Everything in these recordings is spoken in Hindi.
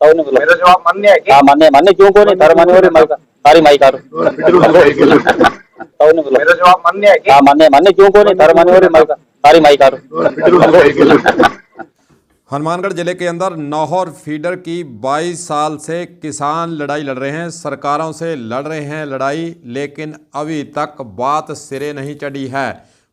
అవును बोला मेरा जवाब मान्य है कि हाँ मान्य मान्य क्यों को नहीं तार मान्य हो रही माइक सारी माइक आ అవును बोला मेरा जवाब मान्य है कि हाँ मान्य मान्य क्यों को नहीं तार मान्य हो रही माइक सारी माइक आ हनुमानगढ़ जिले के अंदर नौहर फीडर की 22 साल से किसान लड़ाई लड़ रहे हैं, सरकारों से लड़ रहे हैं लड़ाई, लेकिन अभी तक बात सिरे नहीं चढ़ी है।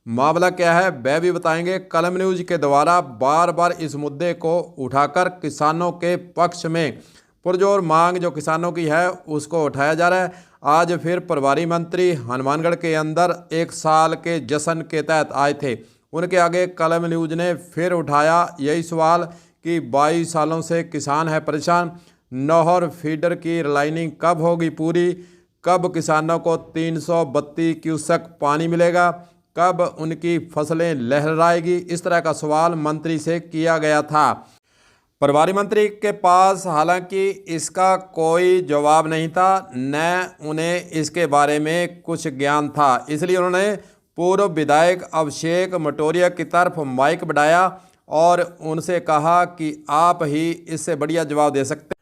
मामला क्या है वह भी बताएंगे। कलम न्यूज के द्वारा बार बार इस मुद्दे को उठाकर किसानों के पक्ष में पुरजोर मांग जो किसानों की है उसको उठाया जा रहा है। आज फिर प्रभारी मंत्री हनुमानगढ़ के अंदर 1 साल के जश्न के तहत आए थे। उनके आगे कलम न्यूज ने फिर उठाया यही सवाल कि 22 सालों से किसान है परेशान। नौहर फीडर की रिलाइनिंग कब होगी पूरी, कब किसानों को 332 क्यूसेक पानी मिलेगा, कब उनकी फसलें लहराएगी, इस तरह का सवाल मंत्री से किया गया था। प्रभारी मंत्री के पास हालांकि इसका कोई जवाब नहीं था, न उन्हें इसके बारे में कुछ ज्ञान था, इसलिए उन्होंने पूर्व विधायक अभिषेक मटोरिया की तरफ माइक बढ़ाया और उनसे कहा कि आप ही इससे बढ़िया जवाब दे सकते हैं।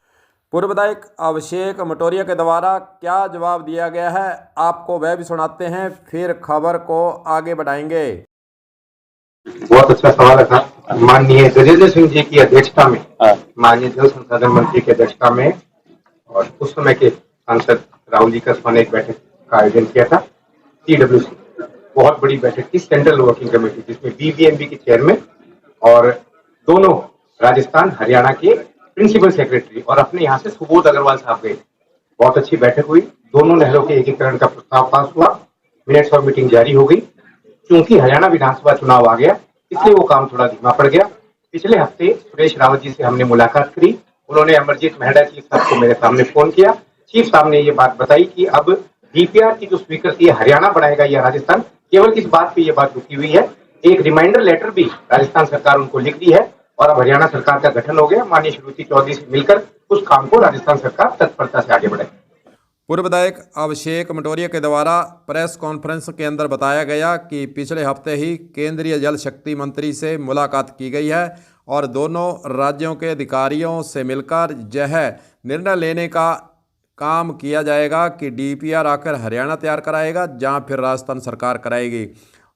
पूर्व विधायक अभिषेक मटोरिया के द्वारा क्या जवाब दिया गया है आपको वह भी सुनाते हैं, फिर खबर को आगे बढ़ाएंगे। बहुत अच्छा सवाल है सर। माननीय गजेंद्र सिंह जी की अध्यक्षता में, माननीय जल संसाधन मंत्री की अध्यक्षता में और उस समय के सांसद राहुल जी का ने एक बैठक का आयोजन किया था। CWC बहुत बड़ी बैठक थी, सेंट्रल वर्किंग कमेटी, जिसमें BBMP के चेयरमैन और दोनों राजस्थान हरियाणा के प्रिंसिपल सेक्रेटरी और अपने यहाँ से सुबोध अग्रवाल साहब गए। बहुत अच्छी बैठक हुई, दोनों नहरों के एकीकरण का प्रस्ताव पास हुआ, मिनट्स ऑफ मीटिंग जारी हो गई। क्योंकि हरियाणा विधानसभा चुनाव आ गया इसलिए वो काम थोड़ा धीमा पड़ गया। पिछले हफ्ते सुरेश रावत जी से हमने मुलाकात करी, उन्होंने अमरजीत मेहड़ा चीफ साहब को मेरे सामने फोन किया। चीफ साहब ने ये बात बताई कि अब DPR की जो स्वीकृति हरियाणा बनाएगा या राजस्थान, केवल इस बात पे ये बात रुकी हुई है। एक रिमाइंडर लेटर भी राजस्थान सरकार उनको लिख दी है और अब हरियाणा सरकार का गठन हो गया। माननीय श्रीमती चौधरी से मिलकर उस काम को राजस्थान सरकार तत्परता से आगे बढ़ाएगी। पूर्व विधायक अभिषेक मटोरिया के द्वारा प्रेस कॉन्फ्रेंस के अंदर बताया गया कि पिछले हफ्ते ही केंद्रीय जल शक्ति मंत्री से मुलाकात की गई है और दोनों राज्यों के अधिकारियों से मिलकर यह निर्णय लेने का काम किया जाएगा कि DPR आकर हरियाणा तैयार कराएगा जहां फिर राजस्थान सरकार कराएगी।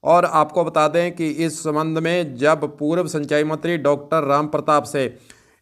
और आपको बता दें कि इस संबंध में जब पूर्व सिंचाई मंत्री डॉक्टर राम प्रताप से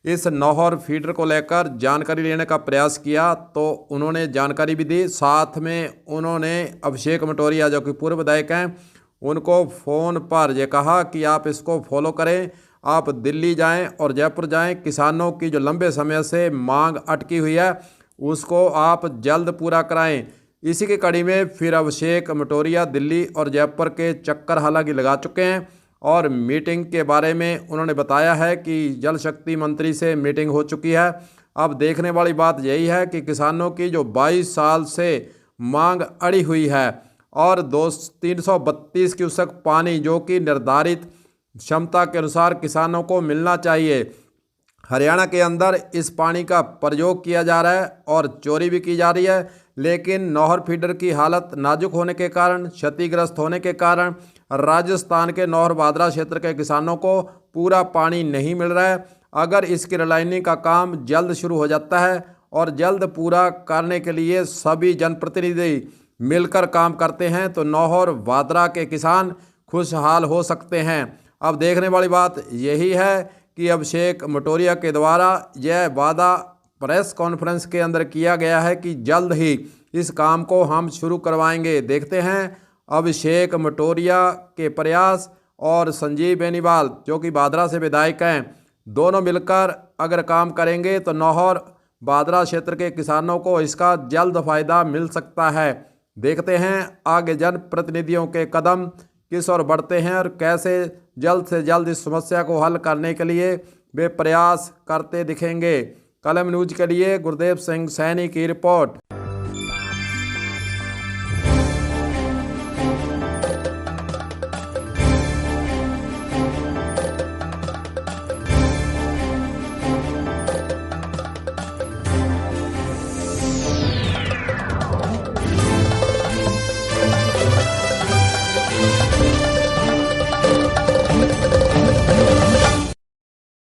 इस नौहर फीडर को लेकर जानकारी लेने का प्रयास किया तो उन्होंने जानकारी भी दी, साथ में उन्होंने अभिषेक मटोरिया जो कि पूर्व विधायक हैं उनको फ़ोन पर यह कहा कि आप इसको फॉलो करें, आप दिल्ली जाएं और जयपुर जाएं, किसानों की जो लंबे समय से मांग अटकी हुई है उसको आप जल्द पूरा कराएं। इसी की कड़ी में फिर अभिषेक मटोरिया दिल्ली और जयपुर के चक्कर हालांकि लगा चुके हैं और मीटिंग के बारे में उन्होंने बताया है कि जल शक्ति मंत्री से मीटिंग हो चुकी है। अब देखने वाली बात यही है कि किसानों की जो 22 साल से मांग अड़ी हुई है और 332 क्यूसेक पानी जो कि निर्धारित क्षमता के अनुसार किसानों को मिलना चाहिए, हरियाणा के अंदर इस पानी का प्रयोग किया जा रहा है और चोरी भी की जा रही है। लेकिन नौहर फीडर की हालत नाजुक होने के कारण, क्षतिग्रस्त होने के कारण राजस्थान के नौहर बादरा क्षेत्र के किसानों को पूरा पानी नहीं मिल रहा है। अगर इसकी रिलाइनिंग का काम जल्द शुरू हो जाता है और जल्द पूरा करने के लिए सभी जनप्रतिनिधि मिलकर काम करते हैं तो नौहर बादरा के किसान खुशहाल हो सकते हैं। अब देखने वाली बात यही है कि अभिषेक मटोरिया के द्वारा यह वादा प्रेस कॉन्फ्रेंस के अंदर किया गया है कि जल्द ही इस काम को हम शुरू करवाएंगे। देखते हैं अभिषेक मटोरिया के प्रयास और संजीव बेनीवाल जो कि बादरा से विधायक हैं, दोनों मिलकर अगर काम करेंगे तो नौहर बादरा क्षेत्र के किसानों को इसका जल्द फायदा मिल सकता है। देखते हैं आगे जनप्रतिनिधियों के कदम किस ओर बढ़ते हैं और कैसे जल्द से जल्द इस समस्या को हल करने के लिए वे प्रयास करते दिखेंगे। कलम न्यूज के लिए गुरदेव सिंह सैनी की रिपोर्ट।